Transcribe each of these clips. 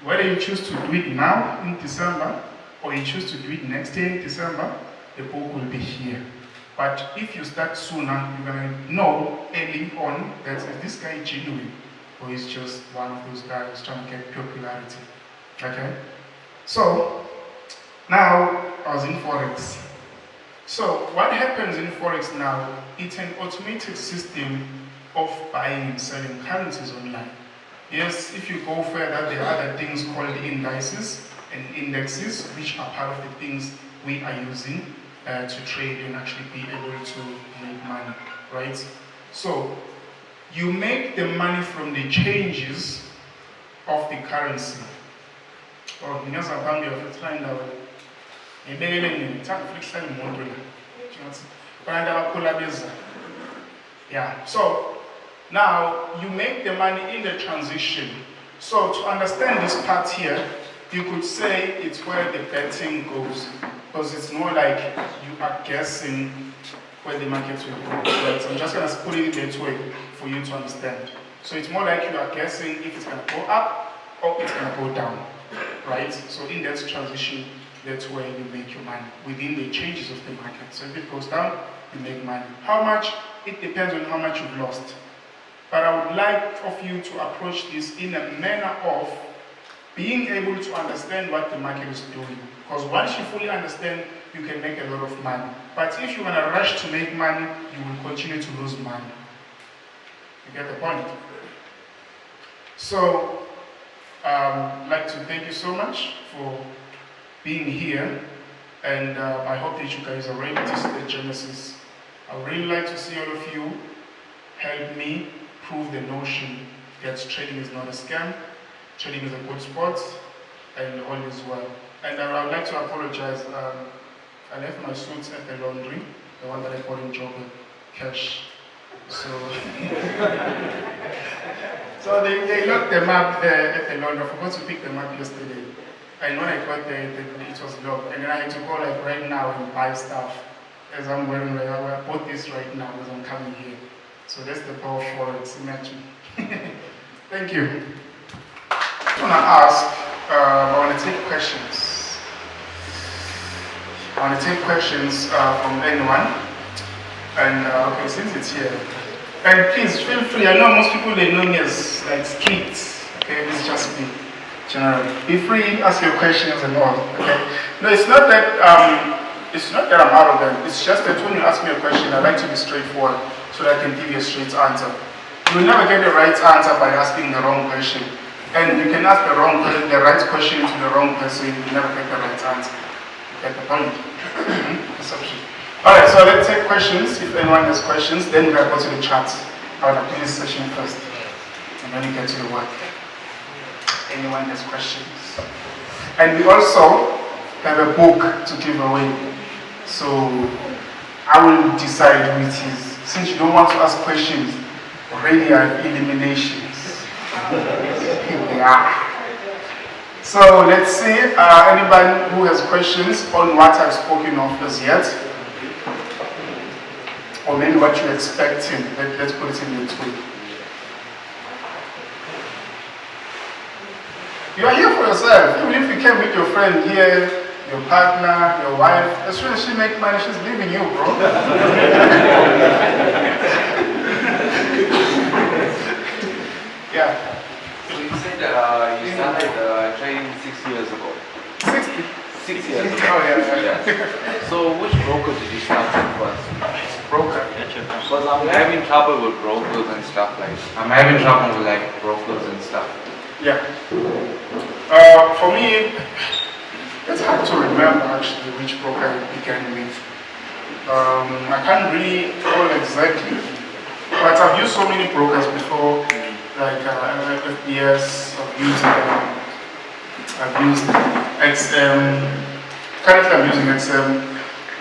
Whether you choose to do it now in December or you choose to do it next year in December, the book will be here. But if you start sooner, you're going to know early on that is this guy genuine or is just one of those guys trying to get popularity. Okay? So, now I was in Forex. So, what happens in Forex now, it's an automated system of buying and selling currencies online. Yes, if you go further, there are other things called indices and indexes, which are part of the things we are using to trade and actually be able to make money, right? So, you make the money from the changes of the currency. Or yeah, so now you make the money in the transition. So to understand this part here, you could say it's where the betting goes, because it's more like you are guessing where the market will go. Right? So I'm just going to put it that way for you to understand. So it's more like you are guessing if it's going to go up or it's going to go down, right? So in that transition, that's where you make your money, within the changes of the market. So if it goes down, you make money. How much? It depends on how much you've lost. But I would like of you to approach this in a manner of being able to understand what the market is doing. Because once you fully understand, you can make a lot of money. But if you're going to rush to make money, you will continue to lose money. You get the point? So, I'd like to thank you so much for being here. And I hope that you guys are ready to see the Genesis. I would really like to see all of you help me prove the notion that trading is not a scam, trading is a good sport, and all is well. And I would like to apologize. I left my suits at the laundry, the one that I bought in Joburg, cash. So, so they locked them up there at the laundry. I forgot to pick them up yesterday. And when I got there, it was locked. And then I had to go like right now and buy stuff. As I'm wearing, like, I bought this right now as I'm coming here. So that's the power of Forex, imagine. Thank you. I want to ask, I want to take questions. I want to take questions from anyone. And okay, since it's here. And please feel free, I know most people, they know me as like streets. Okay, this is just me, generally. Be free, ask your questions and all, okay? No, it's not that I'm arrogant. It's just that when you ask me a question, I like to be straightforward so that I can give you a straight answer. You will never get the right answer by asking the wrong question. And you can ask the right question to the wrong person, you will never get the right answer. You get the point? Assumption. Alright, so let's take questions. If anyone has questions, then we'll go to the chat. I will do this session first. And then we get to the work. Anyone has questions? And we also have a book to give away. So I will decide who it is. Since you don't want to ask questions, already I have eliminations. Yeah. So let's see, anybody who has questions on what I've spoken of as yet, or maybe what you're expecting. Let's put it in that way. You are here for yourself. Even if you came with your friend here, your partner, your wife, as soon as she makes money, she's leaving you, bro. Yeah. So you said you started trading 6 years ago. 6 years ago. Oh, yeah. So which broker did you start with first? Broker. Because I'm having trouble with brokers and stuff like that. I'm having trouble with like brokers and stuff. Yeah. For me, it's hard to remember actually which broker I began with. I can't really recall exactly, but I've used so many brokers before, like FBS, I've used XM, currently I'm using XM,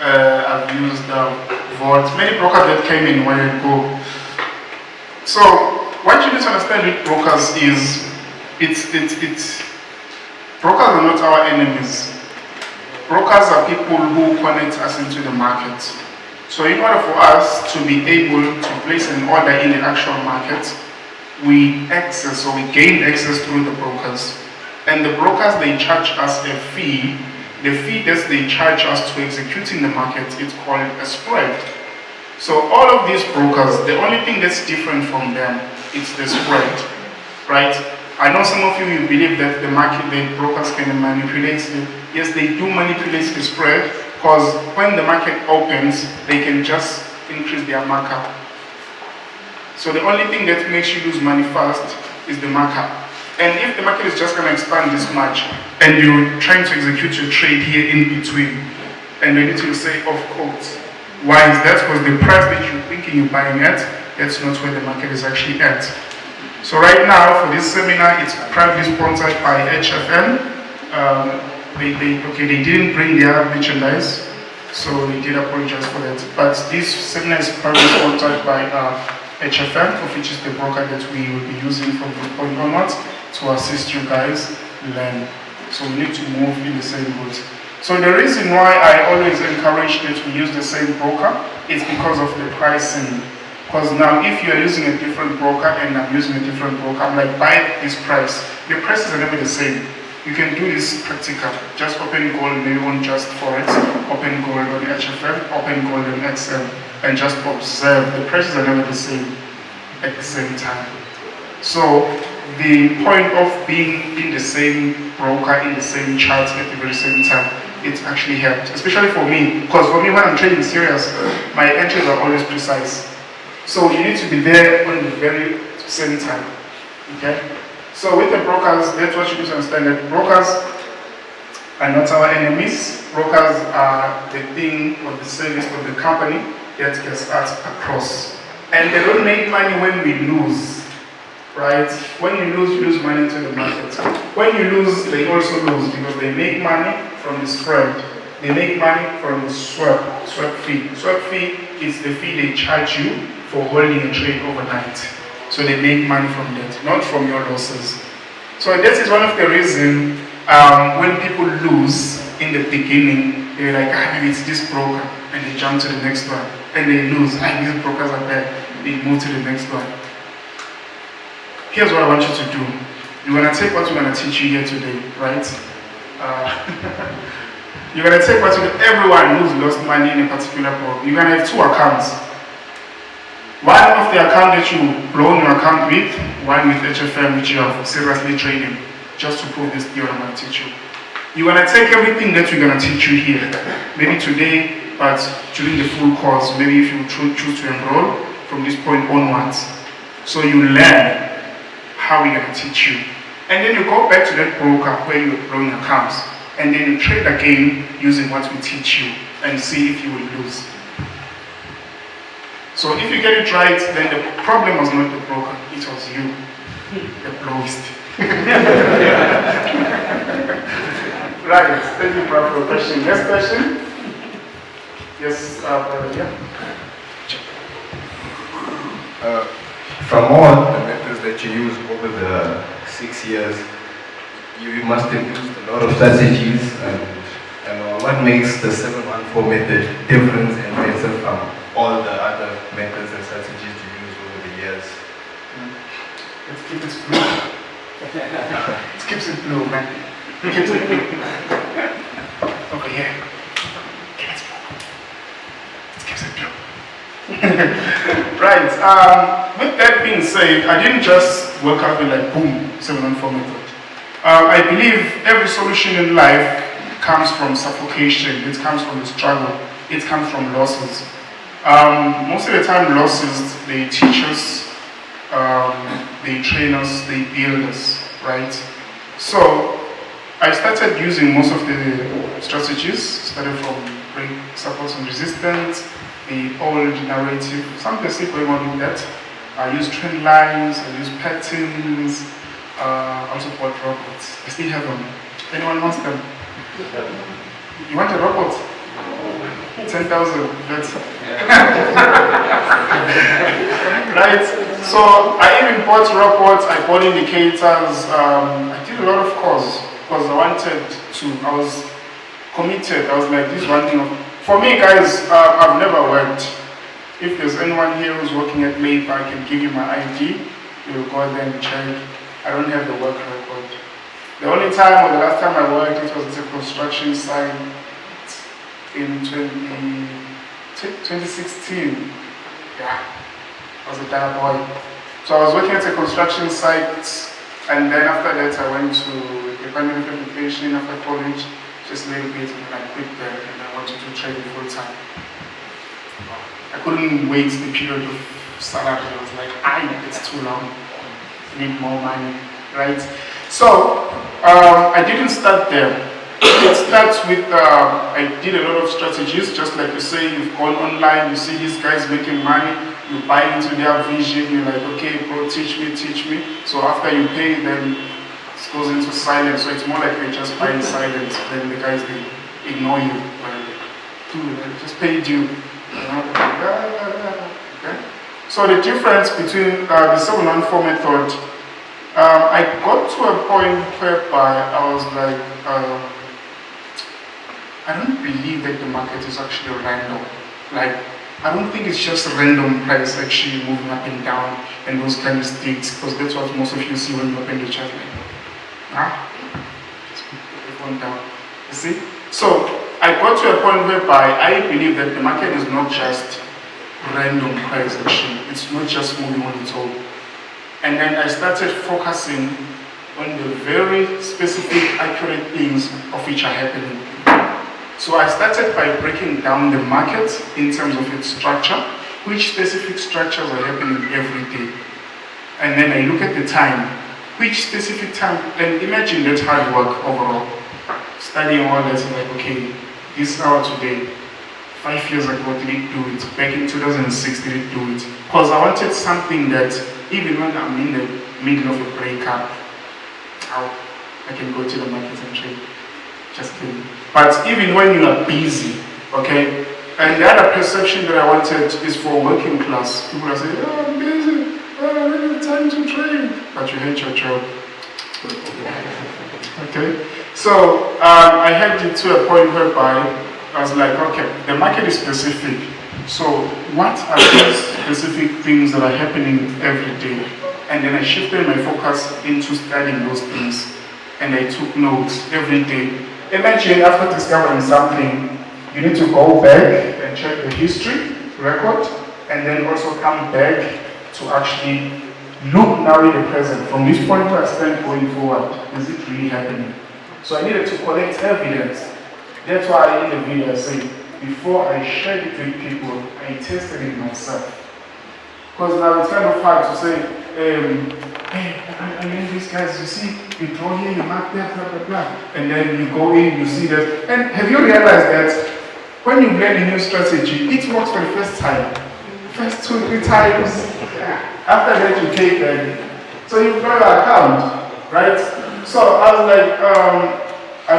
I've used Vault, many brokers that came in when I go. So what you need to understand with brokers is, brokers are not our enemies. Brokers are people who connect us into the market. So in order for us to be able to place an order in the actual market, we gain access through the brokers. And the brokers, they charge us a fee. The fee that they charge us to executing the market, it's called a spread. So all of these brokers, the only thing that's different from them is the spread, right? I know some of you believe that the brokers can manipulate it. Yes, they do manipulate the spread, because when the market opens, they can just increase their markup. So the only thing that makes you lose money fast is the markup. And if the market is just going to expand this much, and you're trying to execute your trade here in between, and then it will say, of course, why is that? Because the price that you're thinking you're buying at, that's not where the market is actually at. So right now, for this seminar, it's proudly sponsored by HFM. They didn't bring their merchandise, so they did apologize for that. But this seminar is proudly sponsored by HFM, of which is the broker that we will be using from this point onwards to assist you guys learn. So we need to move in the same route. So the reason why I always encourage that we use the same broker is because of the pricing. Because now if you are using a different broker and I'm using a different broker, I'm like, buy this price. The prices are never the same. You can do this practical. Just open gold maybe on just Forex, open gold on HFM, open gold on XM, and just observe. The prices are never the same at the same time. So the point of being in the same broker, in the same charts at the very same time, it actually helped, especially for me, because for me when I'm trading serious, my entries are always precise. So you need to be there on the very same time, okay? So with the brokers, that's what you need to understand, that brokers are not our enemies. Brokers are the thing or the service of the company that gets us across. And they don't make money when we lose. Right? When you lose money into the market. When you lose, they also lose because they make money from the spread. They make money from the swap fee. Swap fee is the fee they charge you for holding a trade overnight. So they make money from that, not from your losses. So this is one of the reasons when people lose in the beginning, they're like, maybe it's this broker, and they jump to the next one. And they lose, these brokers are bad. They move to the next one. Here's what I want you to do. You're going to take what we're going to teach you here today, right? You're going to take what everyone who's lost money in a particular broker. You're going to have two accounts. One of the account that you've blown your account with, one with HFM, which you have seriously trading, just to prove this theory I'm going to teach you. You're going to take everything that we're going to teach you here, maybe today, but during the full course, maybe if you choose to enroll from this point onwards. So you learn how we're going to teach you. And then you go back to that broker where you're blowing accounts, and then you trade again using what we teach you and see if you will lose. So if you get it right, then the problem was not the broker, it was you, the blowist. Right, thank you for your question. Next question? Yes, brother, yeah. From all the methods that you use over the 6 years, you must have used a lot of strategies. And what makes the 714 method different and better from all the other methods and strategies you use over the years? Let's keep it blue. Let's keep it blue, man. Keep it blue. Over here. Let's keep it blue. Right. With that being said, I didn't just work out with like boom, 714 method. I believe every solution in life comes from suffocation. It comes from the struggle. It comes from losses. Most of the time, losses, they teach us, they train us, they build us, right? So I started using most of the strategies, started from break, support and resistance, the old narrative. Something still going on with that. I use trend lines, I use patterns, I also bought robots. I still have them. Anyone wants them? You want a robot? 10,000. That's right. So I even bought robots. I bought indicators. I did a lot of course because I wanted to. I was committed. I was like, this one thing. For me, guys, I've never worked. If there's anyone here who's working at Maybe, I can give you my ID. You'll go there and check. I don't have the work record. The only time or the last time I worked, it was at a construction site in 2016. Yeah, I was a dad boy. So I was working at a construction site, and then after that I went to Department of Education after college, just a little bit, and then I quit there, and I wanted to trade full time. I couldn't wait the period of salary. I was like, it's too long. I need more money, right? So I didn't start there. It starts with, I did a lot of strategies, just like you say, you've gone online, you see these guys making money, you buy into their vision, you're like, okay, bro, teach me. So after you pay, then it goes into silence. So it's more like you're just buying silence, then the guys, they ignore you. Dude, I just paid you. Okay? So the difference between the 714 method, I got to a point whereby I was like, I don't believe that the market is actually random. Like, I don't think it's just random price actually moving up and down and those kind of sticks, because that's what most of you see when you open the chart. Just put the phone down. You see? So I got to a point whereby I believe that the market is not just random price actually. It's not just moving on its own. And then I started focusing on the very specific, accurate things of which are happening. So I started by breaking down the market in terms of its structure, which specific structures are happening every day. And then I look at the time, which specific time, and imagine that hard work overall. Studying all that, like, okay, this hour today, 5 years ago, did it do it? Back in 2006, did it do it? Because I wanted something that, even when I'm in the middle of a breakup, I can go to the market and trade. Just kidding. But even when you are busy, okay, and the other perception that I wanted is for working class. People are saying, oh, I'm busy, oh, I don't have time to trade. But you hate your job. Okay? So I had it to a point whereby I was like, okay, the market is specific. So what are these specific things that are happening every day? And then I shifted my focus into studying those things. And I took notes every day. Imagine after discovering something, you need to go back and check the history record, and then also come back to actually look now in the present. From this point where I stand going forward, is it really happening? So I needed to collect evidence. That's why in the video I say, before I shared it with people, I tested it myself. Because now it's kind of hard to say, hey, I mean these guys, you see, you draw here, you mark there, blah, blah, blah. And then you go in, you see that. And have you realized that when you learn a new strategy, it works for the first time? First 2-3 times. After that, you take them. So you draw your account, right? So I was like, I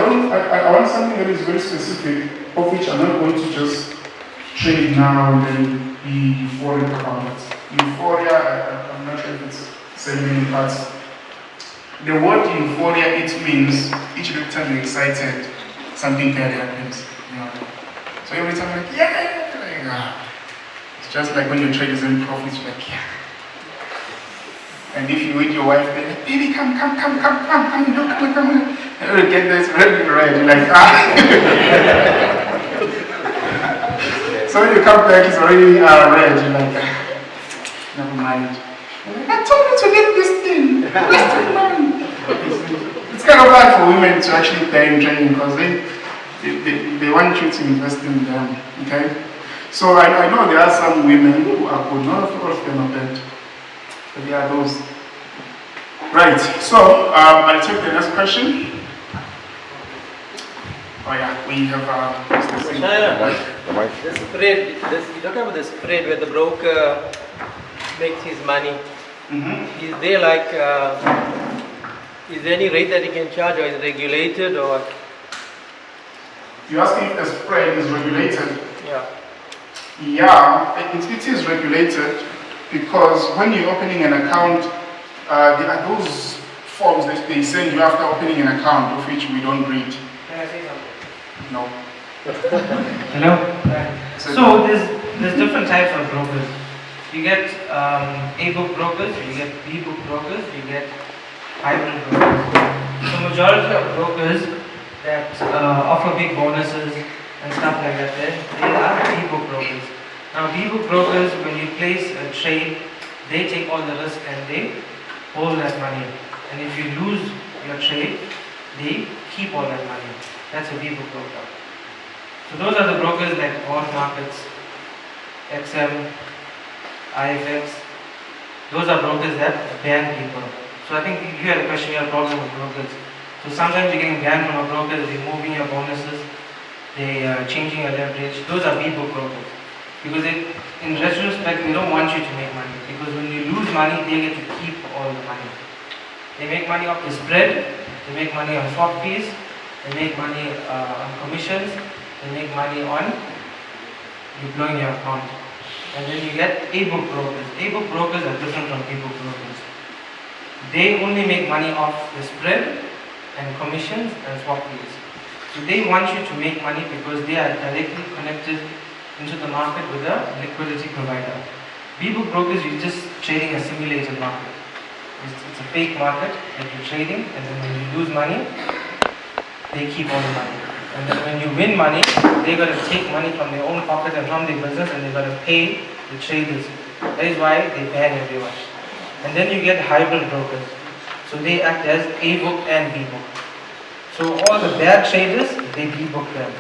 want something that is very specific, of which I'm not going to just trade now and then be euphoric about it. Euphoria, I'm not sure if it's saying many parts. The word euphoria, it means each time you're excited, something bad happens. You know? So every time you're like, yeah! It's just like when you trade the same profits, you're like, yeah. And if you with your wife, they're like, baby, come, look, come. And you get this red, you're like, So when you come back, it's already red, you're like, never mind. I told you to get this thing. It's kind of hard for women to actually pay in training because they want you to invest in them. Okay? So I know there are some women who are good, not all of them are bad. But there are those. Right, so I'll take the next question. Oh yeah, we have the spread, you talk about the spread where the broker makes his money. Mm-hmm. Is there like, is there any rate that he can charge, or is it regulated, or? You're asking if the spread is regulated? Yeah. Yeah, it is regulated because when you're opening an account, there are those forms that they send you after opening an account, of which we don't read. Can I say something? No. Hello? So there's different types of brokers. You get A-book brokers, you get B-book brokers, you get hybrid brokers. So majority of brokers that offer big bonuses and stuff like that, they are B-book brokers. Now B-book brokers, when you place a trade, they take all the risk and they hold that money. And if you lose your trade, they keep all that money. That's a B-book broker. So those are the brokers like bond markets, XM, IFX. Those are brokers that ban people. So I think you had a question, you had a problem with brokers. So sometimes you're getting banned from a broker, they're removing your bonuses, they are changing your leverage. Those are B-book brokers. Because in retrospect, they don't want you to make money. Because when you lose money, they get to keep all the money. They make money off the spread, they make money on swap fees, they make money on commissions, they make money on you blowing your account. And then you get A-book brokers. A-book brokers are different from B-book brokers. They only make money off the spread and commissions and swap fees. So they want you to make money because they are directly connected into the market with a liquidity provider. B-book brokers, you're just trading a simulated market. It's a fake market that you're trading, and then when you lose money, they keep all the money. And then when you win money, they're going to take money from their own pocket and from their business, and they're going to pay the traders. That is why they ban everyone. And then you get hybrid brokers. So they act as A-book and B-book. So all the bad traders, they B-book them.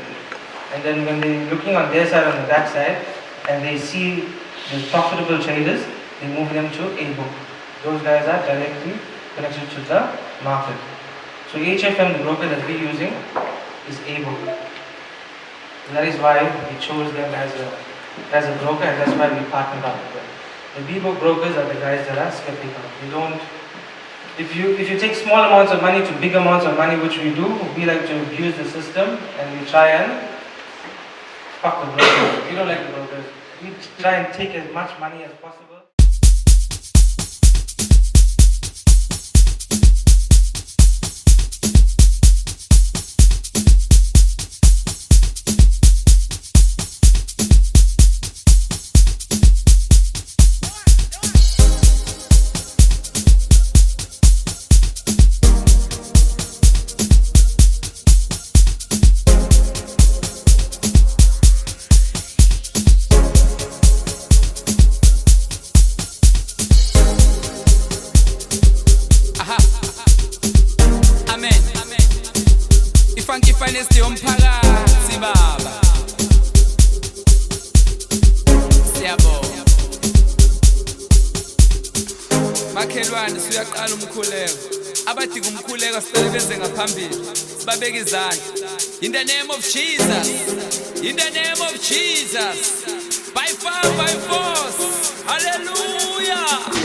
And then when they're looking on their side, on the back side, and they see the profitable traders, they move them to A-book. Those guys are directly connected to the market. So HFM, the broker that we're using, is A-book. That is why we chose them as a broker, and that's why we partnered up with them. The B-book brokers are the guys that are skeptical. We don't. If you take small amounts of money to big amounts of money, which we do, we like to abuse the system and we try and fuck the brokers. We don't like the brokers. We try and take as much money as possible. Fancy umphakathi baba siyabonga makhelwane siyaqala umkhuleko abadinga umkhuleko sicela beze ngaphambili sibabeke izandla in the name of Jesus, in the name of Jesus, by fire by force, hallelujah.